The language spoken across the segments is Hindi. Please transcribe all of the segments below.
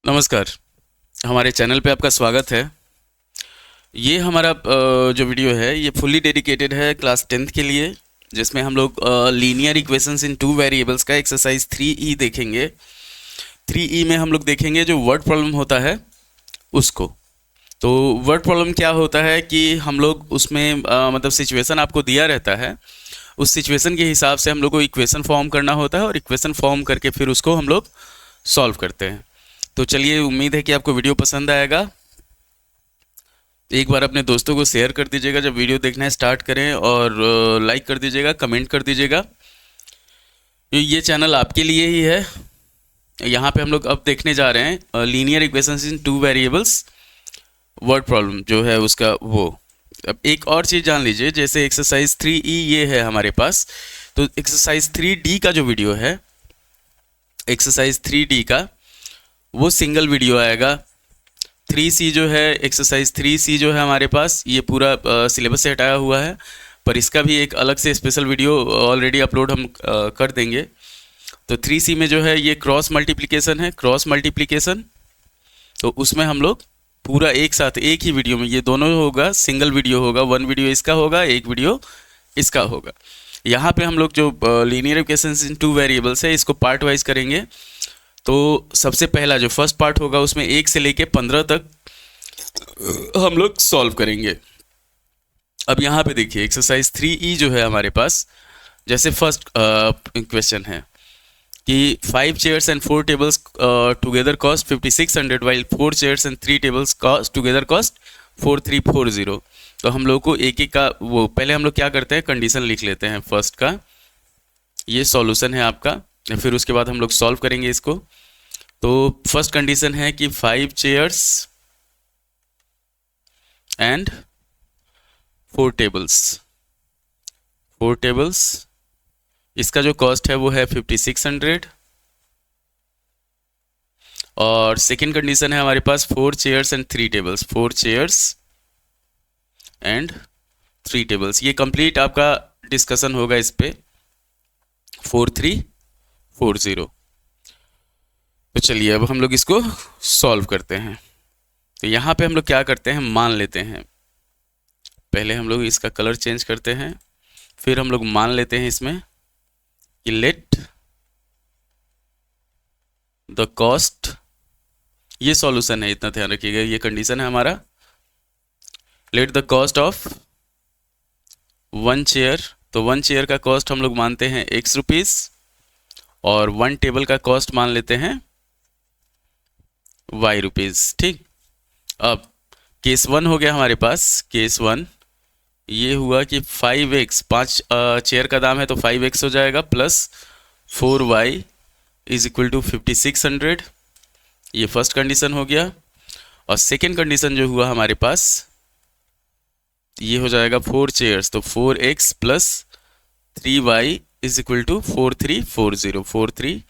नमस्कार। हमारे चैनल पे आपका स्वागत है। ये हमारा जो वीडियो है ये फुल्ली डेडिकेटेड है क्लास 10th के लिए, जिसमें हम लोग लीनियर इक्वेशंस इन टू वेरिएबल्स का एक्सरसाइज 3E देखेंगे। 3E में हम लोग देखेंगे जो वर्ड प्रॉब्लम होता है उसको। तो वर्ड प्रॉब्लम क्या होता है कि हम लोग उसमें मतलब सिचुएशन आपको दिया रहता है, उस सिचुएशन के हिसाब से हम लोग को इक्वेशन फॉर्म करना होता है और इक्वेशन फॉर्म करके फिर उसको हम लोग सॉल्व करते हैं। तो चलिए, उम्मीद है कि आपको वीडियो पसंद आएगा। एक बार अपने दोस्तों को शेयर कर दीजिएगा जब वीडियो देखना स्टार्ट करें, और लाइक कर दीजिएगा, कमेंट कर दीजिएगा। ये चैनल आपके लिए ही है। यहाँ पे हम लोग अब देखने जा रहे हैं लीनियर इक्वेशंस इन टू वेरिएबल्स वर्ड प्रॉब्लम जो है उसका वो। अब एक और चीज़ जान लीजिए, जैसे एक्सरसाइज 3E ये है हमारे पास, तो एक्सरसाइज 3D का जो वीडियो है, एक्सरसाइज 3D का वो सिंगल वीडियो आएगा। 3C जो है, एक्सरसाइज 3C जो है हमारे पास, ये पूरा सिलेबस से हटाया हुआ है, पर इसका भी एक अलग से स्पेशल वीडियो ऑलरेडी अपलोड हम कर देंगे। तो 3C में जो है ये क्रॉस मल्टीप्लिकेशन है, क्रॉस मल्टीप्लिकेशन। तो उसमें हम लोग पूरा एक साथ एक ही वीडियो में ये दोनों होगा, सिंगल वीडियो होगा, वन वीडियो इसका होगा, एक वीडियो इसका होगा। यहाँ पे हम लोग जो लीनियर इक्वेशंस इन टू वेरिएबल्स है इसको पार्ट वाइज करेंगे। तो सबसे पहला जो फर्स्ट पार्ट होगा उसमें 1 से लेके 15 तक हम लोग सॉल्व करेंगे। अब यहाँ पे देखिए एक्सरसाइज 3E जो है हमारे पास, जैसे फर्स्ट क्वेश्चन है कि 5 chairs and 4 tables together cost 5600 while 4 chairs and 3 tables cost together cost 4340। तो हम लोग को एक एक का वो पहले हम लोग क्या करते हैं, कंडीशन लिख लेते हैं फर्स्ट का। ये सॉल्यूशन है आपका, फिर उसके बाद हम लोग सॉल्व करेंगे इसको। तो फर्स्ट कंडीशन है कि 5 चेयर्स एंड 4 टेबल्स, 4 टेबल्स, इसका जो कॉस्ट है वो है 5600। और सेकेंड कंडीशन है हमारे पास 4 chairs and 3 tables, 4 chairs and 3 tables. ये कंप्लीट आपका डिस्कशन होगा इस पे 4340। तो चलिए अब हम लोग इसको सॉल्व करते हैं। तो यहाँ पे हम लोग क्या करते हैं, मान लेते हैं। पहले हम लोग इसका कलर चेंज करते हैं, फिर हम लोग मान लेते हैं इसमें कि लेट द कॉस्ट, ये सॉल्यूशन है, इतना ध्यान रखिएगा, ये कंडीशन है हमारा। Let the cost of 1 chair, तो 1 चेयर का कॉस्ट हम लोग मानते हैं x रुपीज़, और 1 टेबल का कॉस्ट मान लेते हैं y रुपीज़। ठीक, अब केस 1 हो गया हमारे पास। केस 1 ये हुआ कि 5x, 5 चेयर का दाम है तो 5x हो जाएगा, plus 4y is equal to 5600। ये फर्स्ट कंडीशन हो गया। और सेकेंड कंडीशन जो हुआ हमारे पास, ये हो जाएगा 4 चेयर्स, तो 4x plus 3y is equal to 4340,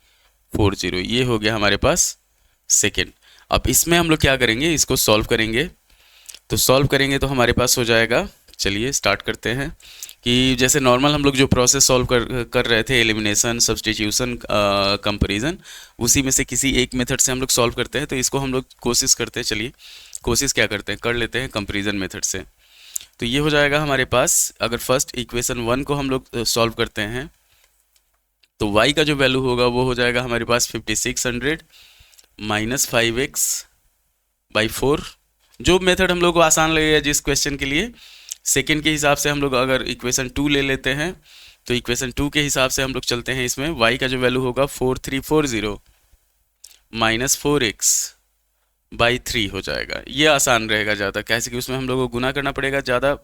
4340, ये हो गया हमारे पास सेकेंड। अब इसमें हम लोग क्या करेंगे, इसको सॉल्व करेंगे। तो सॉल्व करेंगे तो हमारे पास हो जाएगा, चलिए स्टार्ट करते हैं। कि जैसे नॉर्मल हम लोग जो प्रोसेस सॉल्व कर रहे थे, एलिमिनेशन, सब्सटीट्यूशन, कंपैरिजन, उसी में से किसी एक मेथड से हम लोग सॉल्व करते हैं। तो इसको हम लोग कोशिश करते हैं, चलिए कोशिश क्या करते हैं, कर लेते हैं कंपैरिजन मेथड से। तो ये हो जाएगा हमारे पास, अगर फर्स्ट इक्वेशन 1 को हम लोग सॉल्व करते हैं तो y का जो वैल्यू होगा वो हो जाएगा हमारे पास 5600 माइनस 5x बाई 4। जो मेथड हम लोग को आसान लगेगा जिस क्वेश्चन के लिए। सेकेंड के हिसाब से हम लोग अगर इक्वेशन 2 ले लेते हैं तो इक्वेशन 2 के हिसाब से हम लोग चलते हैं। इसमें y का जो वैल्यू होगा 4340 माइनस 4x बाई 3 हो जाएगा। ये आसान रहेगा ज़्यादा, कैसे कि उसमें हम लोग को गुना करना पड़ेगा ज़्यादा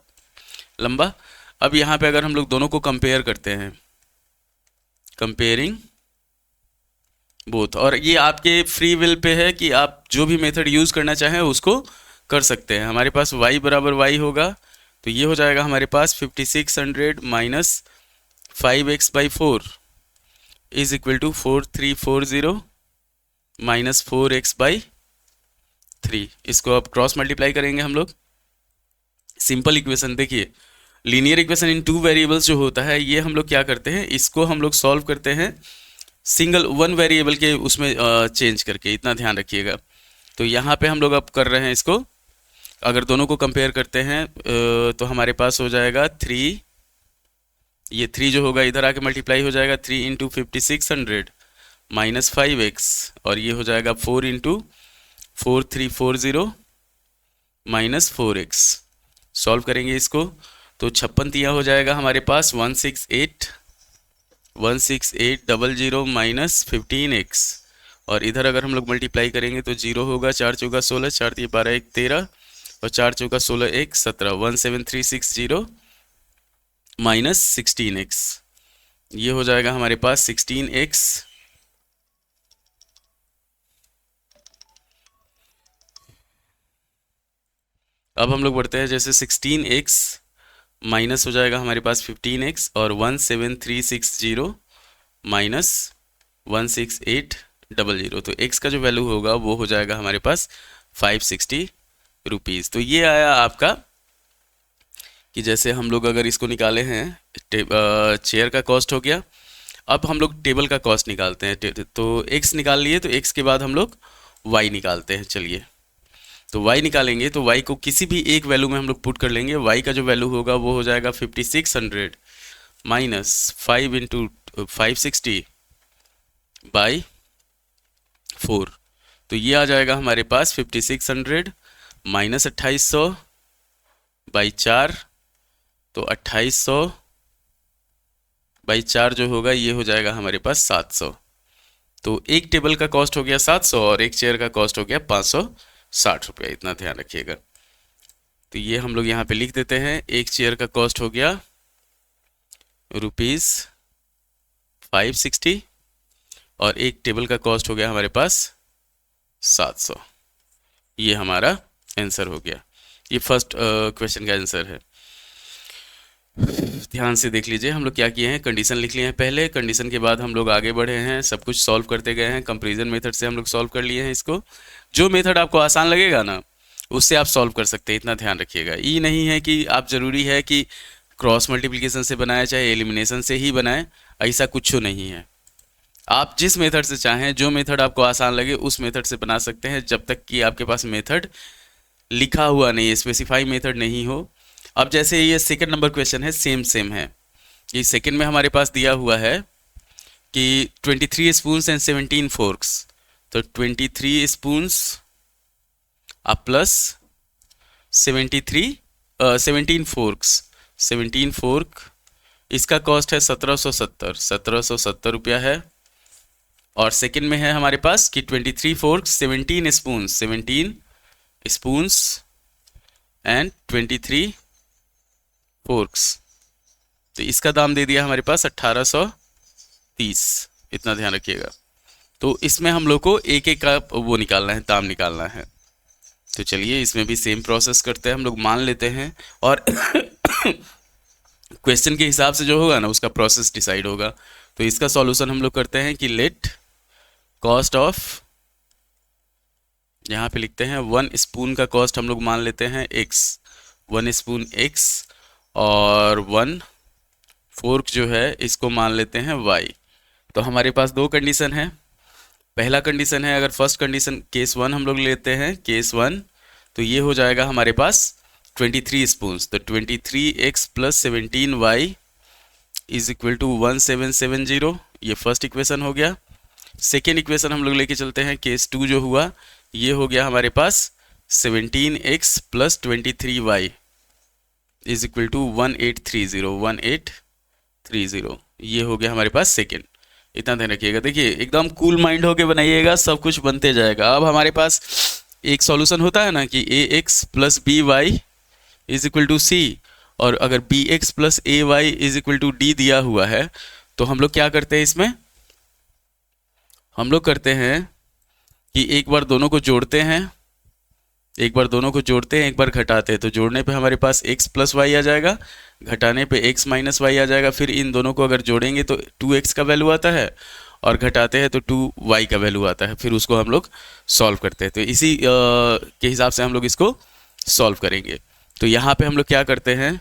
लंबा। अब यहाँ पे अगर हम लोग दोनों को कंपेयर करते हैं, कंपेयरिंग बोथ, और ये आपके फ्री विल पे है कि आप जो भी मेथड यूज़ करना चाहें उसको कर सकते हैं। हमारे पास y बराबर y होगा, तो ये हो जाएगा हमारे पास 5600 minus 5x by 4 is equal to 4340 minus 4x by 3। इसको अब क्रॉस मल्टीप्लाई करेंगे हम लोग। सिंपल इक्वेशन, देखिए linear equation in two variables जो होता है, ये हम लोग क्या करते हैं, इसको हम लोग सॉल्व करते हैं सिंगल वन वेरिएबल के उसमें चेंज करके, इतना ध्यान रखिएगा। तो यहाँ पे हम लोग अब कर रहे हैं इसको, अगर दोनों को कंपेयर करते हैं तो हमारे पास हो जाएगा 3, ये 3 जो होगा इधर आके मल्टीप्लाई हो जाएगा, 3 इंटू 5600 माइनस 5x, और ये हो जाएगा 4 इंटू 4340 माइनस 4x। सॉल्व करेंगे इसको तो 56 तिया हो जाएगा हमारे पास 16800 माइनस 15x, और इधर अगर हम लोग मल्टीप्लाई करेंगे तो 0 होगा, 4 चौका 16, 4 तिया 12 1 13, और 4 चौका 16 1 17, 17360 माइनस 16x, ये हो जाएगा हमारे पास 16x। अब हम लोग बढ़ते हैं, जैसे 16x माइनस हो जाएगा हमारे पास 15x, और 17360 माइनस 16800, तो x का जो वैल्यू होगा वो हो जाएगा हमारे पास 560 रुपीज़। तो ये आया आपका कि जैसे हम लोग अगर इसको निकाले हैं, चेयर का कॉस्ट हो गया। अब हम लोग टेबल का कॉस्ट निकालते हैं, तो x निकाल लिए, तो x के बाद हम लोग y निकालते हैं। चलिए, तो y निकालेंगे तो y को किसी भी एक वैल्यू में हम लोग पुट कर लेंगे। y का जो वैल्यू होगा वो हो जाएगा 5600 माइनस 5 इंटू 560 बाई 4, तो ये आ जाएगा हमारे पास 5600 माइनस 2800 बाई 4, तो 2800 बाई 4 जो होगा ये हो जाएगा हमारे पास 700। तो एक टेबल का कॉस्ट हो गया 700 और एक चेयर का कॉस्ट हो गया 560 रुपया, इतना ध्यान रखिएगा। तो ये हम लोग यहाँ पे लिख देते हैं, एक चेयर का कॉस्ट हो गया रुपीज़ 560 और एक टेबल का कॉस्ट हो गया हमारे पास 700। ये हमारा आंसर हो गया। ये फर्स्ट क्वेश्चन का आंसर है। ध्यान से देख लीजिए, हम लोग क्या किए हैं, कंडीशन लिख लिए हैं पहले, कंडीशन के बाद हम लोग आगे बढ़े हैं, सब कुछ सॉल्व करते गए हैं। कंपैरिजन मेथड से हम लोग सॉल्व कर लिए हैं इसको। जो मेथड आपको आसान लगेगा ना उससे आप सॉल्व कर सकते हैं, इतना ध्यान रखिएगा। ये नहीं है कि आप ज़रूरी है कि क्रॉस मल्टीप्लिकेशन से बनाए चाहे एलिमिनेशन से ही बनाए, ऐसा कुछ नहीं है। आप जिस मेथड से चाहें, जो मेथड आपको आसान लगे उस मेथड से बना सकते हैं, जब तक कि आपके पास मेथड लिखा हुआ नहीं, स्पेसिफाई मेथड नहीं हो। अब जैसे ये सेकंड नंबर क्वेश्चन है, सेम है। ये सेकंड में हमारे पास दिया हुआ है कि 23 स्पून्स एंड 17 फोर्क्स, तो 23 स्पून्स प्लस 17 फोर्क्स, 17 फोर्क, इसका कॉस्ट है 1770 रुपया है। और सेकंड में है हमारे पास कि 23 फोर्क्स 17 स्पून्स एंड 23 फोर्क्स, तो इसका दाम दे दिया हमारे पास 1830, इतना ध्यान रखिएगा। तो इसमें हम लोग को एक एक का वो निकालना है, दाम निकालना है। तो चलिए इसमें भी सेम प्रोसेस करते हैं, हम लोग मान लेते हैं और क्वेश्चन के हिसाब से जो होगा ना उसका प्रोसेस डिसाइड होगा। तो इसका सॉल्यूशन हम लोग करते हैं कि लेट कॉस्ट ऑफ, यहाँ पे लिखते हैं 1 स्पून का कॉस्ट हम लोग मान लेते हैं x, 1 स्पून x, और 1 फोर्क जो है इसको मान लेते हैं y। तो हमारे पास दो कंडीशन है। पहला कंडीशन है, अगर फर्स्ट कंडीशन केस 1 हम लोग लेते हैं, केस 1, तो ये हो जाएगा हमारे पास 23 स्पून्स, तो 23x plus 17y is equal to 1770, ये फर्स्ट इक्वेशन हो गया। सेकेंड इक्वेशन हम लोग लेके चलते हैं, केस 2 जो हुआ ये हो गया हमारे पास 17x plus 23y is equal to 1830, ये हो गया हमारे पास सेकेंड। इतना ध्यान रखिएगा। देखिए एकदम कूल माइंड होके बनाइएगा, सब कुछ बनते जाएगा। अब हमारे पास एक सॉल्यूशन होता है ना कि ax plus by is equal to c, और अगर bx plus ay is equal to d दिया हुआ है, तो हम लोग क्या करते हैं, इसमें हम लोग करते हैं कि एक बार दोनों को जोड़ते हैं, एक बार घटाते हैं। तो जोड़ने पे हमारे पास x प्लस वाई आ जाएगा, घटाने पे x माइनस वाई आ जाएगा। फिर इन दोनों को अगर जोड़ेंगे तो 2x का वैल्यू आता है, और घटाते हैं तो 2y का वैल्यू आता है। फिर उसको हम लोग सॉल्व करते हैं। तो इसी के हिसाब से हम लोग इसको सॉल्व करेंगे। तो यहाँ पे हम लोग क्या करते हैं,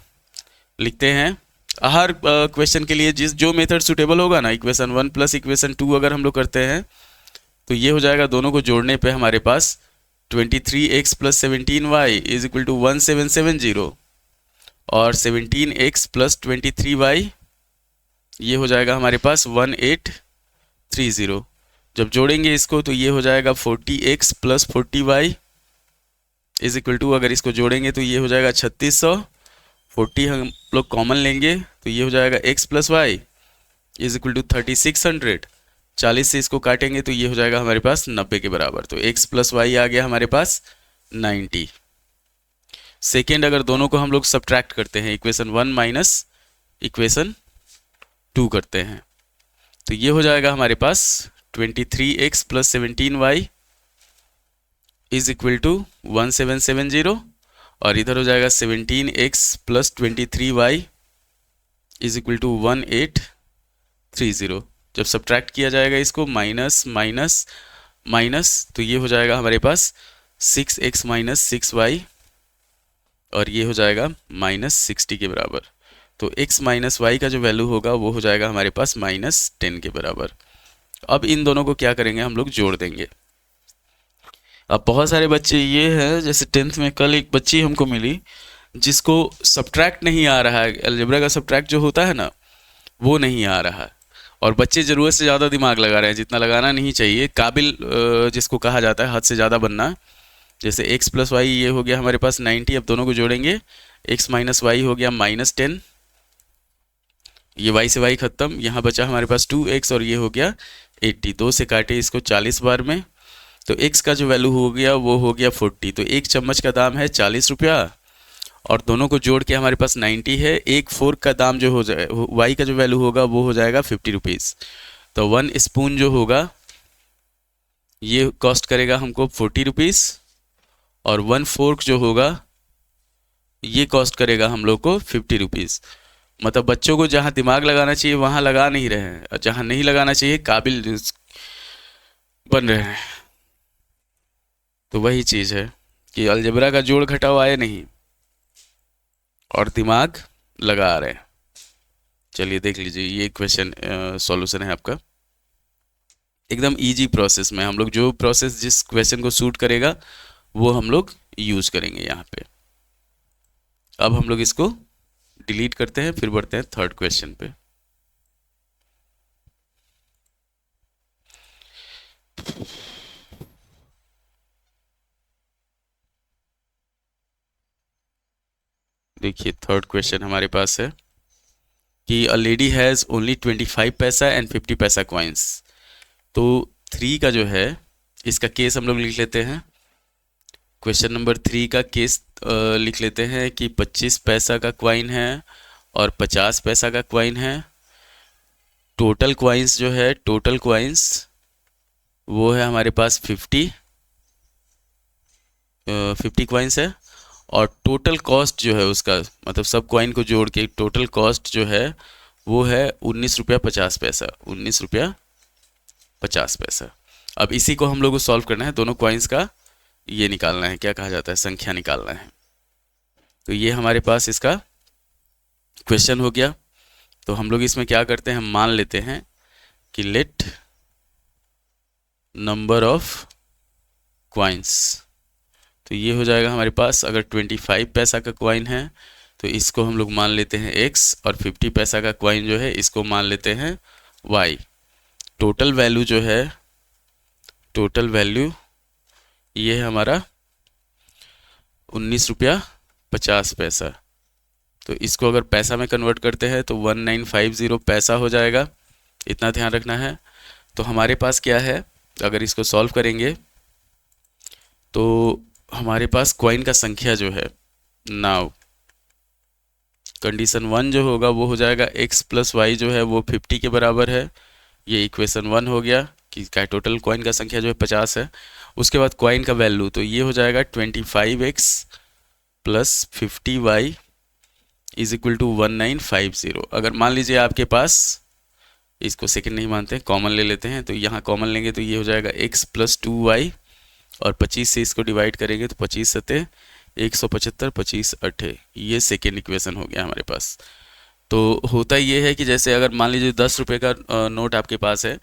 लिखते हैं हर क्वेश्चन के लिए जो मेथड सुटेबल होगा ना, इक्वेशन 1 प्लस इक्वेशन 2 अगर हम लोग करते हैं तो ये हो जाएगा, दोनों को जोड़ने पे हमारे पास 23x plus 17y is equal to 1770 और 17x प्लस 23y ये हो जाएगा हमारे पास 1830। जब जोड़ेंगे इसको तो ये हो जाएगा 40x plus 40y is equal to, अगर इसको जोड़ेंगे तो ये हो जाएगा 3600। 40 हम लोग कॉमन लेंगे तो ये हो जाएगा x plus Y is equal to 3600। 40 से इसको काटेंगे तो ये हो जाएगा हमारे पास 90 के बराबर। तो x प्लस वाई आ गया हमारे पास 90। सेकेंड, अगर दोनों को हम लोग सब्ट्रैक्ट करते हैं, इक्वेशन 1 माइनस इक्वेशन 2 करते हैं, तो ये हो जाएगा हमारे पास 23x plus 17y is equal to 1770 और इधर हो जाएगा 17x plus 23y is equal to 1830। जब सब्ट्रैक्ट किया जाएगा इसको माइनस माइनस माइनस तो ये हो जाएगा हमारे पास 6x माइनस 6y और ये हो जाएगा माइनस 60 के बराबर। तो x माइनस वाई का जो वैल्यू होगा वो हो जाएगा हमारे पास माइनस 10 के बराबर। अब इन दोनों को क्या करेंगे, हम लोग जोड़ देंगे। अब बहुत सारे बच्चे ये है, जैसे 10th में कल एक बच्ची हमको मिली जिसको सब्ट्रैक्ट नहीं आ रहा है, अलजेब्रा का सब्ट्रैक्ट जो होता है ना वो नहीं आ रहा है, और बच्चे ज़रूरत से ज़्यादा दिमाग लगा रहे हैं, जितना लगाना नहीं चाहिए। काबिल जिसको कहा जाता है, हद से ज़्यादा बनना। जैसे x प्लस वाई ये हो गया हमारे पास 90, अब दोनों को जोड़ेंगे, x माइनस वाई हो गया माइनस 10, ये y से y खत्म, यहाँ बचा हमारे पास 2x और ये हो गया 80। 2 से काटे इसको 40 बार में, तो x का जो वैल्यू हो गया वो हो गया 40। तो एक चम्मच का दाम है 40 रुपया और दोनों को जोड़ के हमारे पास 90 है। एक फोर्क का दाम जो हो जाए, y का जो वैल्यू होगा वो हो जाएगा 50 रुपीज़। तो 1 स्पून जो होगा ये कॉस्ट करेगा हमको 40 रुपीज़ और 1 फोर्क जो होगा ये कॉस्ट करेगा हम लोग को 50 रुपीज़। मतलब बच्चों को जहाँ दिमाग लगाना चाहिए वहाँ लगा नहीं रहे हैं, और जहाँ नहीं लगाना चाहिए काबिल बन रहे हैं। तो वही चीज़ है कि अलजेब्रा का जोड़ घटाव आए नहीं और दिमाग लगा रहे हैं। चलिए देख लीजिए, ये क्वेश्चन सॉल्यूशन है आपका। एकदम इजी प्रोसेस में हम लोग, जो प्रोसेस जिस क्वेश्चन को सूट करेगा वो हम लोग यूज करेंगे यहाँ पे। अब हम लोग इसको डिलीट करते हैं, फिर बढ़ते हैं थर्ड क्वेश्चन पे। देखिए थर्ड क्वेश्चन हमारे पास है कि अ लेडी हैज़ ओनली 25 पैसा एंड 50 पैसा कॉइन्स। तो 3 का जो है इसका केस हम लोग लिख लेते हैं। क्वेश्चन नंबर 3 का केस लिख लेते हैं कि 25 पैसा का क्वाइन है और 50 पैसा का क्वाइन है। टोटल क्वाइंस जो है, टोटल क्वाइंस वो है हमारे पास 50 क्वाइंस है और टोटल कॉस्ट जो है उसका, मतलब सब क्वाइन को जोड़ के टोटल कॉस्ट जो है वो है 19 रुपया 50 पैसा, 19 रुपया 50 पैसा। अब इसी को हम लोग को सॉल्व करना है, दोनों क्वाइंस का ये निकालना है, क्या कहा जाता है, संख्या निकालना है। तो ये हमारे पास इसका क्वेश्चन हो गया। तो हम लोग इसमें क्या करते हैं, हम मान लेते हैं कि लेट नंबर ऑफ क्वाइंस, तो ये हो जाएगा हमारे पास, अगर 25 पैसा का क्वाइन है तो इसको हम लोग मान लेते हैं x और 50 पैसा का क्वाइन जो है इसको मान लेते हैं y। टोटल वैल्यू जो है, टोटल वैल्यू ये है हमारा 19 रुपया 50 पैसा। तो इसको अगर पैसा में कन्वर्ट करते हैं तो 1950 पैसा हो जाएगा, इतना ध्यान रखना है। तो हमारे पास क्या है, अगर इसको सॉल्व करेंगे तो हमारे पास क्वाइन का संख्या जो है, नाउ कंडीशन 1 जो होगा वो हो जाएगा x प्लस वाई जो है वो 50 के बराबर है। ये इक्वेशन 1 हो गया कि क्या टोटल क्वाइन का संख्या जो है 50 है। उसके बाद क्वाइन का वैल्यू तो ये हो जाएगा 25x plus 50y is equal to 1950। अगर मान लीजिए आपके पास, इसको सेकंड नहीं मानते, कॉमन ले लेते हैं, तो यहाँ कॉमन लेंगे तो ये हो जाएगा x प्लस 2y और 25 से इसको डिवाइड करेंगे तो 25 सते 175, 25 अठे, ये सेकेंड इक्वेशन हो गया हमारे पास। तो होता ये है कि जैसे अगर मान लीजिए 10 रुपये का नोट आपके पास है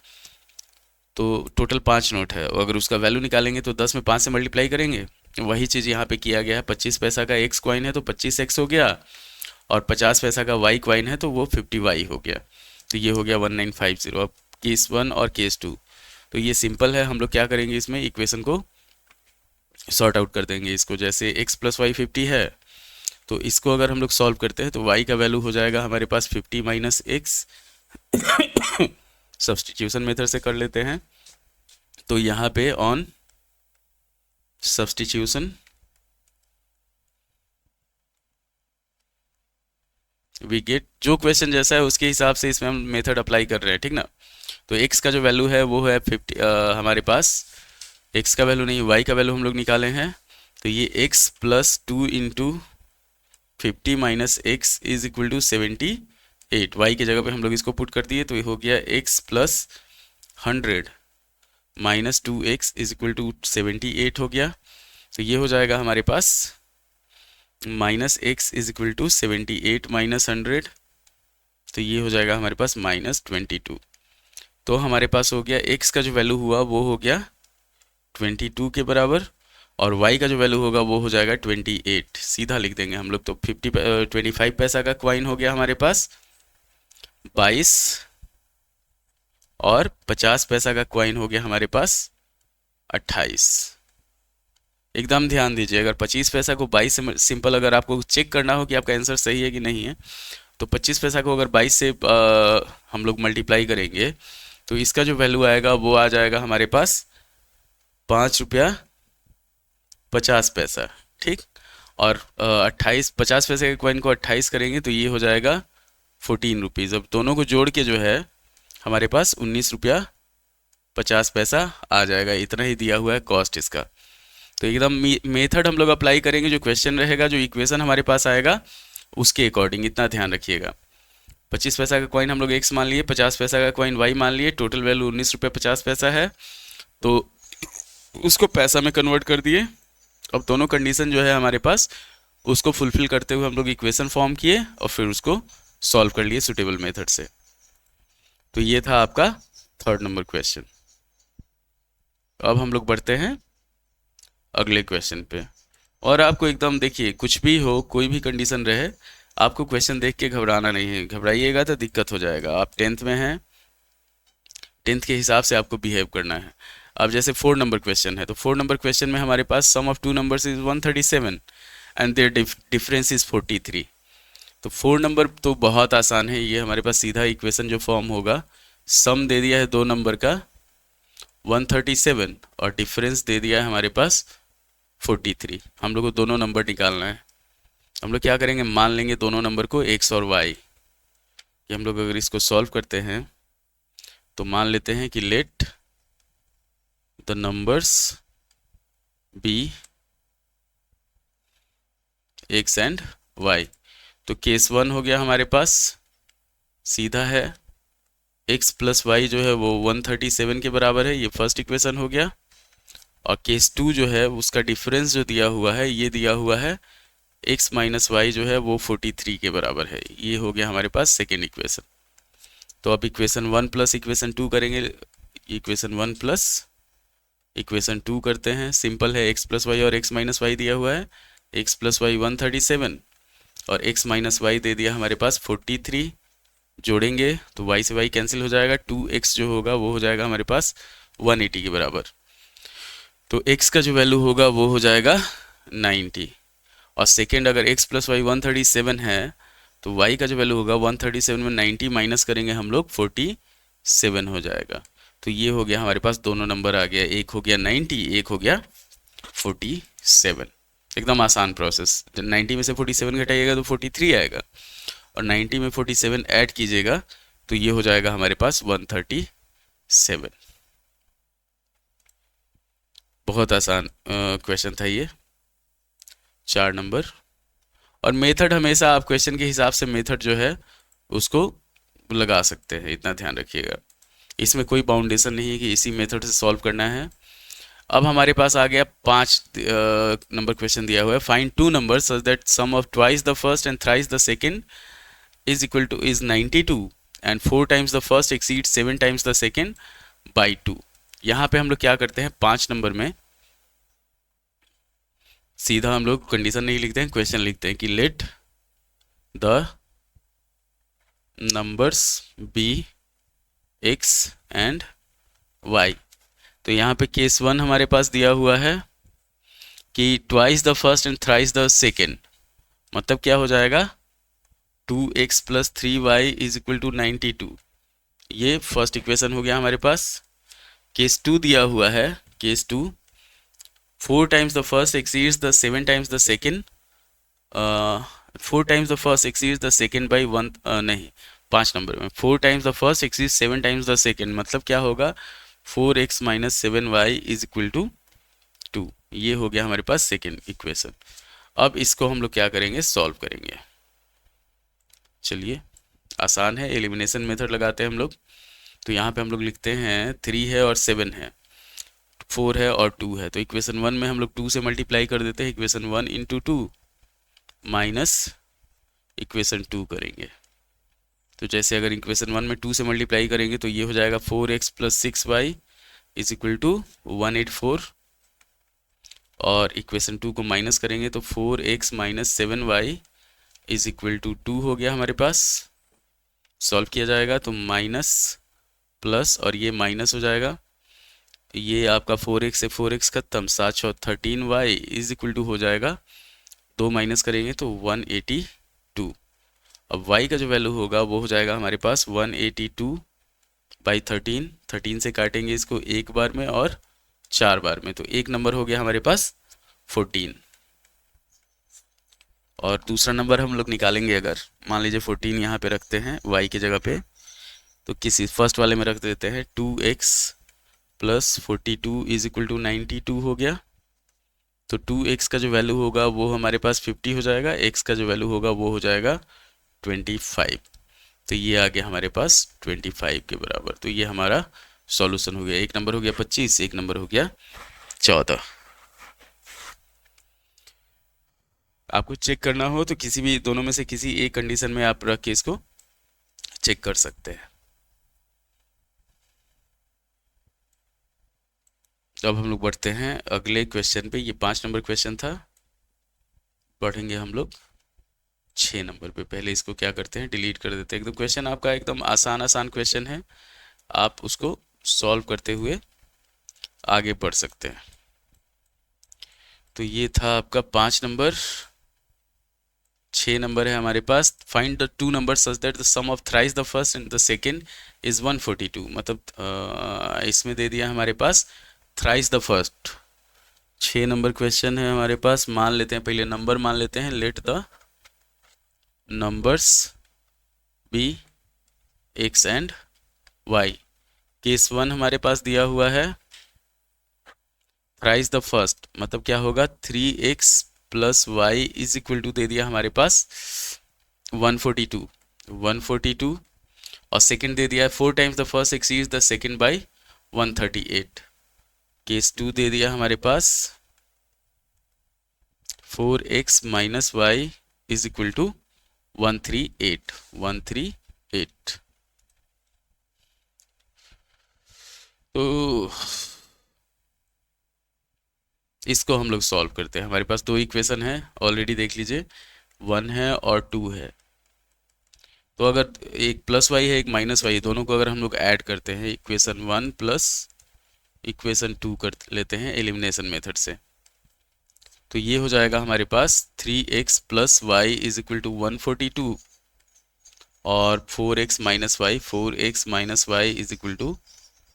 तो टोटल 5 नोट है, और अगर उसका वैल्यू निकालेंगे तो 10 में 5 से मल्टीप्लाई करेंगे। वही चीज़ यहाँ पे किया गया है। 25 पैसा का एक्स क्वाइन है तो 25x हो गया, और 50 पैसा का वाई क्वाइन है तो वो 50y हो गया। तो ये हो गया 1950। अब केस 1 और केस 2, तो ये सिंपल है। हम लोग क्या करेंगे, इसमें इक्वेशन को सॉर्ट आउट कर देंगे। इसको जैसे x प्लस वाई 50 है, तो इसको अगर हम लोग सॉल्व करते हैं तो y का वैल्यू हो जाएगा हमारे पास 50 माइनस एक्स। सब्सटीट्यूशन मेथड से कर लेते हैं। तो यहाँ पे ऑन सब्सटीट्यूशन वी गेट, जो क्वेश्चन जैसा है उसके हिसाब से इसमें हम मेथड अप्लाई कर रहे हैं, ठीक ना। तो x का जो वैल्यू है वो है 50, हमारे पास x का वैल्यू नहीं, y का वैल्यू हम लोग निकाले हैं। तो ये x plus 2 into 50 minus x is equal to 78। y की जगह पे हम लोग इसको पुट कर दिए, तो ये हो गया x plus 100 minus 2x is equal to 78 हो गया। तो ये हो जाएगा हमारे पास minus x is equal to 78 minus 100, तो ये हो जाएगा हमारे पास माइनस 22। तो हमारे पास हो गया x का जो वैल्यू हुआ वो हो गया 22 के बराबर, और y का जो वैल्यू होगा वो हो जाएगा 28। सीधा लिख देंगे हम लोग। तो 25 पैसा का क्वाइन हो गया हमारे पास 22, और 50 पैसा का क्वाइन हो गया हमारे पास 28। एकदम ध्यान दीजिए, अगर 25 पैसा को 22 से सिंपल, अगर आपको चेक करना हो कि आपका आंसर सही है कि नहीं है, तो 25 पैसा को अगर 22 से हम लोग मल्टीप्लाई करेंगे तो इसका जो वैल्यू आएगा वो आ जाएगा हमारे पास 5 रुपया 50 पैसा, ठीक। और 50 पैसे के कॉइन को 28 करेंगे तो ये हो जाएगा 14 रुपीज़। अब दोनों को जोड़ के जो है हमारे पास 19 रुपया 50 पैसा आ जाएगा। इतना ही दिया हुआ है कॉस्ट इसका। तो एकदम मेथड हम लोग अप्लाई करेंगे, जो क्वेश्चन रहेगा, जो इक्वेशन हमारे पास आएगा उसके अकॉर्डिंग, इतना ध्यान रखिएगा। 25 पैसा का कॉइन हम लोग x मान लिए, 50 पैसा का कॉइन y मान लिए, टोटल वैल्यू 19 रुपये 50 पैसा है, तो उसको पैसा में कन्वर्ट कर दिए। अब दोनों कंडीशन जो है हमारे पास उसको फुलफिल करते हुए हम लोग इक्वेशन फॉर्म किए और फिर उसको सॉल्व कर लिए सुटेबल मेथड से। तो ये था आपका 3rd नंबर क्वेश्चन। अब हम लोग बढ़ते हैं अगले क्वेश्चन पे। और आपको एकदम देखिए, कुछ भी हो, कोई भी कंडीशन रहे, आपको क्वेश्चन देख के घबराना नहीं है। घबराइएगा तो दिक्कत हो जाएगा। आप 10th में हैं, 10th के हिसाब से आपको बिहेव करना है। अब जैसे 4 नंबर क्वेश्चन है, तो 4 नंबर क्वेश्चन में हमारे पास sum of 2 numbers is 137 and their difference is 43। तो 4 नंबर तो बहुत आसान है, ये हमारे पास सीधा इक्वेशन जो फॉर्म होगा, सम दे दिया है 2 नंबर का 137 और डिफरेंस दे दिया है हमारे पास 43। हम लोग को दोनों नंबर निकालना है। हम लोग क्या करेंगे, मान लेंगे दोनों नंबर को x और y। कि हम लोग अगर इसको सॉल्व करते हैं तो मान लेते हैं कि let the numbers be x and y। तो केस 1 हो गया हमारे पास, सीधा है, x प्लस वाई जो है वो 137 के बराबर है, ये फर्स्ट इक्वेशन हो गया। और केस 2 जो है उसका डिफरेंस जो दिया हुआ है, ये दिया हुआ है x माइनस वाई जो है वो 43 के बराबर है, ये हो गया हमारे पास सेकेंड इक्वेशन। तो अब इक्वेशन 1 प्लस इक्वेशन 2 करेंगे। इक्वेशन 1 प्लस इक्वेशन 2 करते हैं, सिंपल है, x प्लस वाई और x माइनस वाई दिया हुआ है, x प्लस वाई 137 और x माइनस वाई दे दिया हमारे पास 43। जोड़ेंगे तो y से y कैंसिल हो जाएगा, 2x जो होगा वो हो जाएगा हमारे पास 180 के बराबर। तो x का जो वैल्यू होगा वो हो जाएगा 90। और सेकेंड, अगर x प्लस वाई 137 है तो y का जो वैल्यू होगा 137 में 90 माइनस करेंगे हम लोग 47 हो जाएगा। तो ये हो गया हमारे पास दोनों नंबर आ गया, एक हो गया 90, एक हो गया 47। एकदम आसान प्रोसेस। 90 में से 47 घटाइएगा तो 43 आएगा, और 90 में 47 ऐड कीजिएगा तो ये हो जाएगा हमारे पास 137। बहुत आसान क्वेश्चन था ये, 4 नंबर। और मेथड हमेशा आप क्वेश्चन के हिसाब से मेथड जो है उसको लगा सकते हैं, इतना ध्यान रखिएगा। इसमें कोई बाउंडेशन नहीं है कि इसी मेथड से सॉल्व करना है। अब हमारे पास आ गया 5 नंबर क्वेश्चन दिया हुआ है, find 2 numbers such that sum of twice the first and thrice the second is equal to is 92 and 4 times the first exceeds 7 times the second by 2। यहाँ पे हम लोग क्या करते हैं, 5 नंबर में सीधा हम लोग कंडीशन नहीं लिखते हैं, क्वेश्चन लिखते हैं कि let the numbers be x and y. तो यहाँ पे केस 1 हमारे पास दिया हुआ है कि twice the first and thrice the second, मतलब क्या हो जाएगा 2x plus 3y is equal to 92। ये फर्स्ट इक्वेशन हो गया हमारे पास। केस 2 दिया हुआ है, case 2 4 times the first exceeds the 7 times the second, 4 times the first exceeds the second by 1, नहीं 5 नंबर में 4 times the first exceeds 7 times the second, मतलब क्या होगा 4x minus 7y is equal to 2। ये हो गया हमारे पास सेकेंड इक्वेशन। अब इसको हम लोग क्या करेंगे, सॉल्व करेंगे। चलिए आसान है, एलिमिनेशन मेथड लगाते हैं हम लोग। तो यहाँ पे हम लोग लिखते हैं 3 है और 7 है, 4 है और 2 है। तो इक्वेशन 1 में हम लोग 2 से मल्टीप्लाई कर देते हैं, इक्वेशन 1 इंटू 2 माइनस इक्वेशन 2 करेंगे। तो जैसे अगर इक्वेशन 1 में 2 से मल्टीप्लाई करेंगे तो ये हो जाएगा 4x plus 6y is equal to 184, और इक्वेशन 2 को माइनस करेंगे तो 4x minus 7y is equal to 2 हो गया हमारे पास। सॉल्व किया जाएगा तो माइनस प्लस और ये माइनस हो जाएगा, ये आपका 4x से 4x खत्म, 7 और 13y इज इक्वल टू हो जाएगा, 2 माइनस करेंगे तो 182। अब y का जो वैल्यू होगा वो हो जाएगा हमारे पास 182 बाई 13 से काटेंगे इसको एक बार में और 4 बार में, तो एक नंबर हो गया हमारे पास 14। और दूसरा नंबर हम लोग निकालेंगे, अगर मान लीजिए 14 यहाँ पे रखते हैं y की जगह पे, तो किसी फर्स्ट वाले में रख देते हैं 2x plus 42 is equal to 92 हो गया। तो 2x का जो वैल्यू होगा वो हमारे पास 50 हो जाएगा, x का जो वैल्यू होगा वो हो जाएगा 25। तो ये आ गया हमारे पास 25 के बराबर। तो ये हमारा सॉल्यूशन हो गया। एक नंबर हो गया 25, एक नंबर हो गया 14। आपको चेक करना हो तो किसी भी दोनों में से किसी एक कंडीशन में आप रख के इसको चेक कर सकते हैं। तो अब हम लोग बढ़ते हैं अगले क्वेश्चन पे। ये 5 नंबर क्वेश्चन था, बढ़ेंगे हम लोग 6 नंबर पे। पहले इसको क्या करते हैं, डिलीट कर देते हैं। एकदम क्वेश्चन आपका एकदम आसान क्वेश्चन है, आप उसको सॉल्व करते हुए आगे बढ़ सकते हैं। तो ये था आपका 5 नंबर। 6 नंबर है हमारे पास, find the two number such that the sum of thrice the first and the second is 142। मतलब इसमें दे दिया हमारे पास thrice the first. 6 number question है हमारे पास। मान लेते हैं, पहले नंबर मान लेते हैं, let the numbers be x and y. Case 1 हमारे पास दिया हुआ है थ्राइस द फर्स्ट, मतलब क्या होगा 3x plus Y is equal to दे दिया हमारे पास 142, और सेकंड दे दिया है 4 times the first exceeds the second by 138। Case 2 दे दिया हमारे पास 4x minus y is equal to 138। तो इसको हम लोग सॉल्व करते हैं। हमारे पास 2 इक्वेशन है ऑलरेडी, देख लीजिए 1 है और 2 है। तो अगर एक प्लस वाई है एक माइनस वाई, दोनों को अगर हम लोग ऐड करते हैं, इक्वेशन 1 प्लस इक्वेशन 2 कर लेते हैं एलिमिनेशन मेथड से, तो ये हो जाएगा हमारे पास 3x plus Y is equal to 142 और 4x minus y is equal to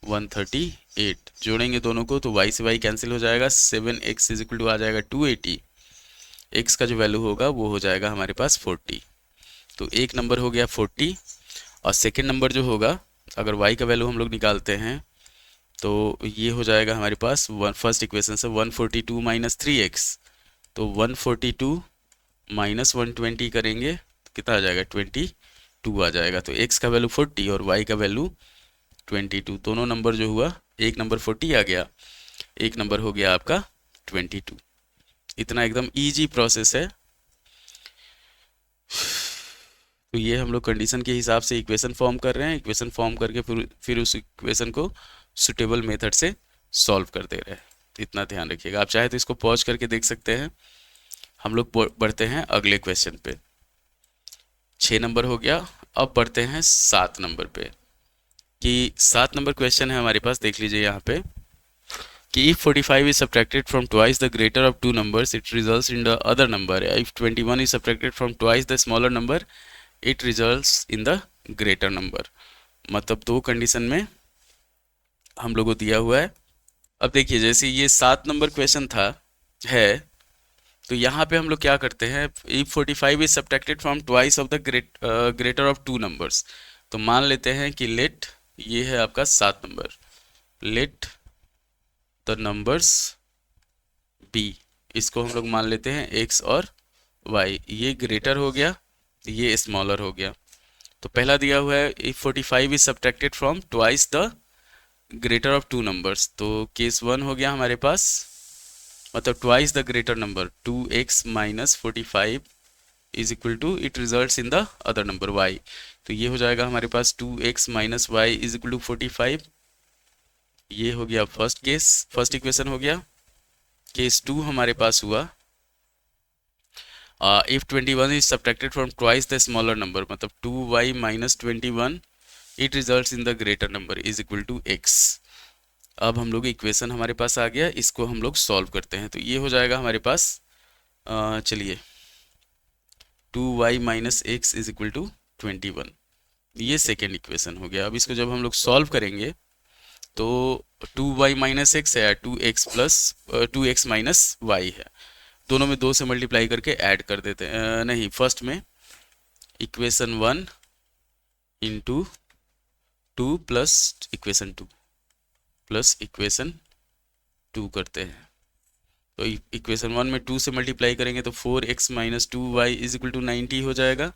138। जोड़ेंगे दोनों को तो y से y कैंसिल हो जाएगा, 7x इज इक्वल टू आ जाएगा 280। x का जो वैल्यू होगा वो हो जाएगा हमारे पास 40। तो एक नंबर हो गया 40, और सेकेंड नंबर जो होगा, अगर y का वैल्यू हम लोग निकालते हैं तो ये हो जाएगा हमारे पास फर्स्ट इक्वेशन से 142 माइनस 3x, तो 142 माइनस 120 करेंगे तो कितना आ जाएगा 22 आ जाएगा। तो x का वैल्यू 40 और y का वैल्यू 22, दोनों नंबर जो हुआ, एक नंबर 40 आ गया, एक नंबर हो गया आपका 22। इतना एकदम इजी प्रोसेस है। तो ये हम लोग कंडीशन के हिसाब से इक्वेशन फॉर्म कर रहे हैं, इक्वेशन फॉर्म करके फिर उस इक्वेशन को सुटेबल मेथड से सॉल्व कर दे रहे हैं। तो इतना ध्यान रखिएगा। आप चाहे तो इसको पॉज करके देख सकते हैं। हम लोग बढ़ते हैं अगले क्वेश्चन पे। 6 नंबर हो गया। अब बढ़ते हैं 7 नंबर पे, कि 7 नंबर क्वेश्चन है हमारे पास। देख लीजिए यहाँ पे कि if 45 is subtracted from twice the greater of two numbers, it results in the other number. If 21 is subtracted from twice the smaller number, it results in the greater number. मतलब दो कंडीशन में हम लोगों को दिया हुआ है। अब देखिए जैसे ये 7 नंबर क्वेश्चन था है, तो यहाँ पे हम लोग क्या करते हैं, if 45 is subtracted from twice of the greater of two numbers, तो मान लेते हैं कि let, ये है आपका 7 number, let the numbers b, इसको हम लोग मान लेते हैं x और y, ये ग्रेटर हो गया, ये स्मॉलर हो गया। तो पहला दिया हुआ है if 45 is subtracted from twice the greater of two numbers, तो केस 1 हो गया हमारे पास, मतलब twice the greater number 2x minus 45 is equal to it results in the other number y, तो ये हो जाएगा हमारे पास 2x minus y is equal to 45। ये हो गया फर्स्ट केस, फर्स्ट इक्वेशन हो गया। केस 2 हमारे पास हुआ if 21 is subtracted from twice the smaller number, मतलब 2y minus 21 it results in the greater number is equal to x। अब हम लोग इक्वेशन हमारे पास आ गया, इसको हम लोग सॉल्व करते हैं। तो ये हो जाएगा हमारे पास, चलिए 2y minus x is equal to 21, ये सेकेंड इक्वेशन हो गया। अब इसको जब हम लोग सॉल्व करेंगे तो 2y माइनस एक्स है, 2x plus 2x minus Y है, दोनों में 2 से मल्टीप्लाई करके ऐड कर देते हैं। नहीं, फर्स्ट में equation 1 into 2 plus equation 2 plus equation 2 करते हैं। तो इक्वेशन 1 में 2 से मल्टीप्लाई करेंगे तो 4x minus 2y is equal to 90 हो जाएगा,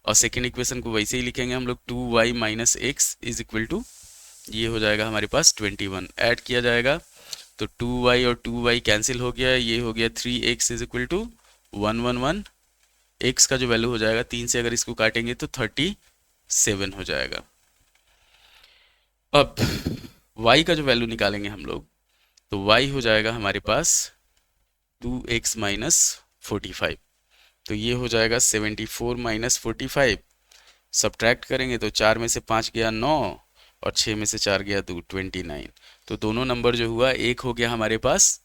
और सेकेंड इक्वेशन को वैसे ही लिखेंगे हम लोग 2y minus x is equal to, ये हो जाएगा हमारे पास 21, ऐड किया जाएगा तो 2y और 2y कैंसिल हो गया, ये हो गया 3x is equal to 111, x का जो वैल्यू हो जाएगा 3 से अगर इसको काटेंगे तो 37 हो जाएगा। अब y का जो वैल्यू निकालेंगे हम लोग, तो y हो जाएगा हमारे पास 2x माइनस 45, तो ये हो जाएगा 74 माइनस 45, सब्ट्रैक्ट करेंगे तो 4 में से 5 गया 9 और 6 में से 4 गया 2, 29। तो दोनों नंबर जो हुआ, एक हो गया हमारे पास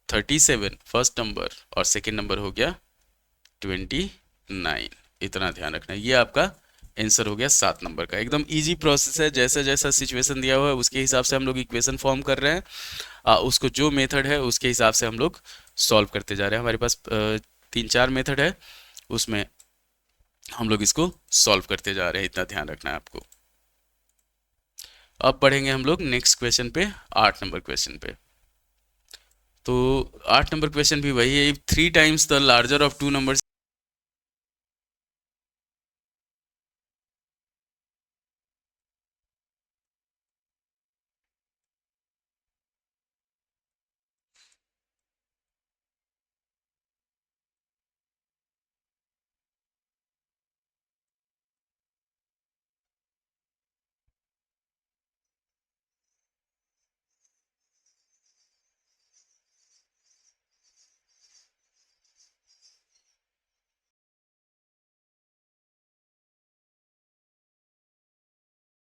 37 फर्स्ट नंबर और सेकेंड नंबर हो गया 29। इतना ध्यान रखना, ये आपका आंसर हो गया 7 नंबर का। एकदम इजी प्रोसेस है, जैसा जैसा सिचुएशन दिया हुआ है उसके हिसाब से हम लोग इक्वेशन फॉर्म कर रहे हैं, उसको जो मेथड है उसके हिसाब से हम लोग सॉल्व करते जा रहे हैं। हमारे पास 3-4 मेथड है, उसमें हम लोग इसको सॉल्व करते जा रहे हैं, इतना ध्यान रखना है आपको। अब पढ़ेंगे हम लोग नेक्स्ट क्वेश्चन पे, 8 नंबर क्वेश्चन पे। तो 8 नंबर क्वेश्चन भी वही है, 3 times the larger of 2 numbers